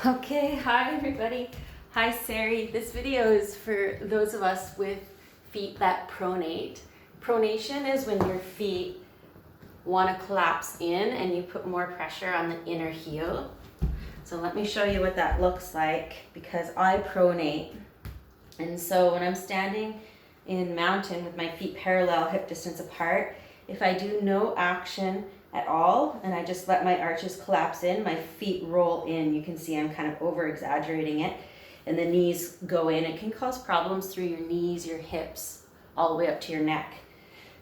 Okay, hi everybody. Hi Sari. This video is for those of us with feet that pronate. Pronation is when your feet want to collapse in and you put more pressure on the inner heel. So let me show you what that looks like because I pronate. And so when I'm standing in mountain with my feet parallel, hip distance apart, if I do no action at all and I just let my arches collapse in, my feet roll in. You can see I'm kind of over exaggerating it, and the knees go in. It can cause problems through your knees, your hips, all the way up to your neck.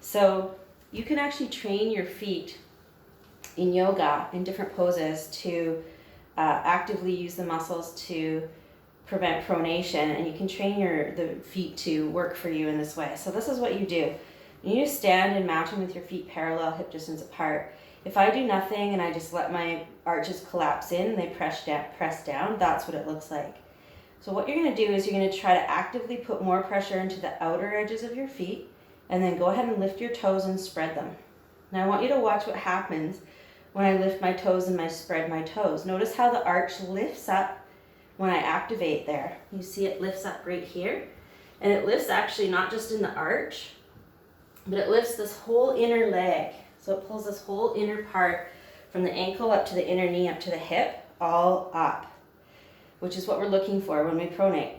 So you can actually train your feet in yoga in different poses to actively use the muscles to prevent pronation, and you can train the feet to work for you in this way. So this is what you do. You stand in mountain with your feet parallel, hip distance apart. If I do nothing and I just let my arches collapse in and they press down, that's what it looks like. So what you're going to do is you're going to try to actively put more pressure into the outer edges of your feet, and then go ahead and lift your toes and spread them. Now I want you to watch what happens when I lift my toes and I spread my toes. Notice how the arch lifts up when I activate there. You see it lifts up right here, and it lifts actually not just in the arch, but it lifts this whole inner leg. So it pulls this whole inner part from the ankle up to the inner knee, up to the hip, all up, which is what we're looking for when we pronate.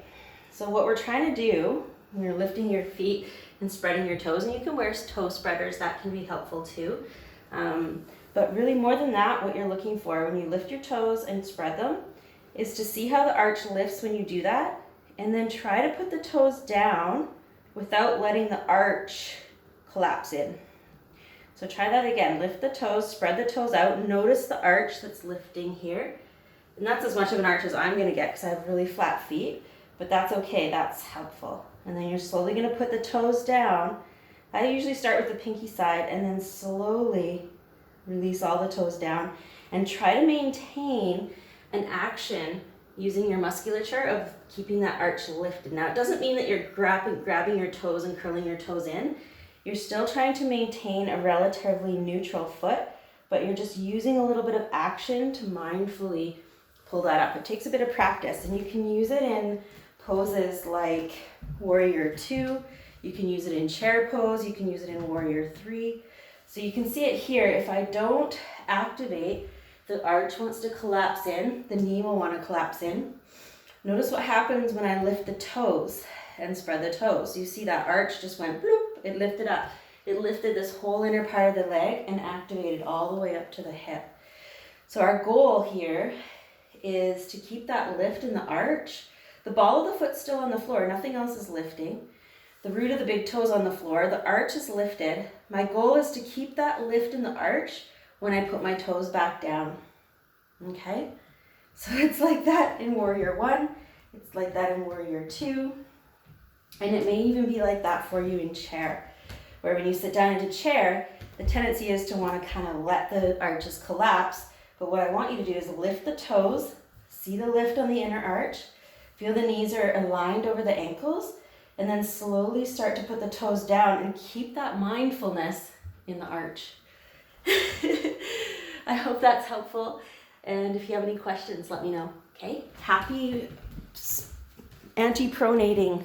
So what we're trying to do when you're lifting your feet and spreading your toes, and you can wear toe spreaders, that can be helpful too. But really more than that, what you're looking for when you lift your toes and spread them is to see how the arch lifts when you do that, and then try to put the toes down without letting the arch collapse in. So try that again. Lift the toes, spread the toes out. Notice the arch that's lifting here. And that's as much of an arch as I'm going to get because I have really flat feet, but that's okay. That's helpful. And then you're slowly going to put the toes down. I usually start with the pinky side and then slowly release all the toes down and try to maintain an action using your musculature of keeping that arch lifted. Now, it doesn't mean that you're grabbing your toes and curling your toes in. You're still trying to maintain a relatively neutral foot, but you're just using a little bit of action to mindfully pull that up. It takes a bit of practice, and you can use it in poses like Warrior 2. You can use it in chair pose. You can use it in Warrior 3. So you can see it here. If I don't activate, the arch wants to collapse in. The knee will want to collapse in. Notice what happens when I lift the toes and spread the toes. You see that arch just went bloop. It lifted up. It lifted this whole inner part of the leg and activated all the way up to the hip. So our goal here is to keep that lift in the arch. The ball of the foot's still on the floor. Nothing else is lifting. The root of the big toe is on the floor. The arch is lifted. My goal is to keep that lift in the arch when I put my toes back down. Okay? So it's like that in Warrior 1. It's like that in Warrior 2. And it may even be like that for you in chair, where when you sit down into chair, the tendency is to want to kind of let the arches collapse. But what I want you to do is lift the toes, see the lift on the inner arch, feel the knees are aligned over the ankles, and then slowly start to put the toes down and keep that mindfulness in the arch. I hope that's helpful. And if you have any questions, let me know. Okay? Happy anti-pronating.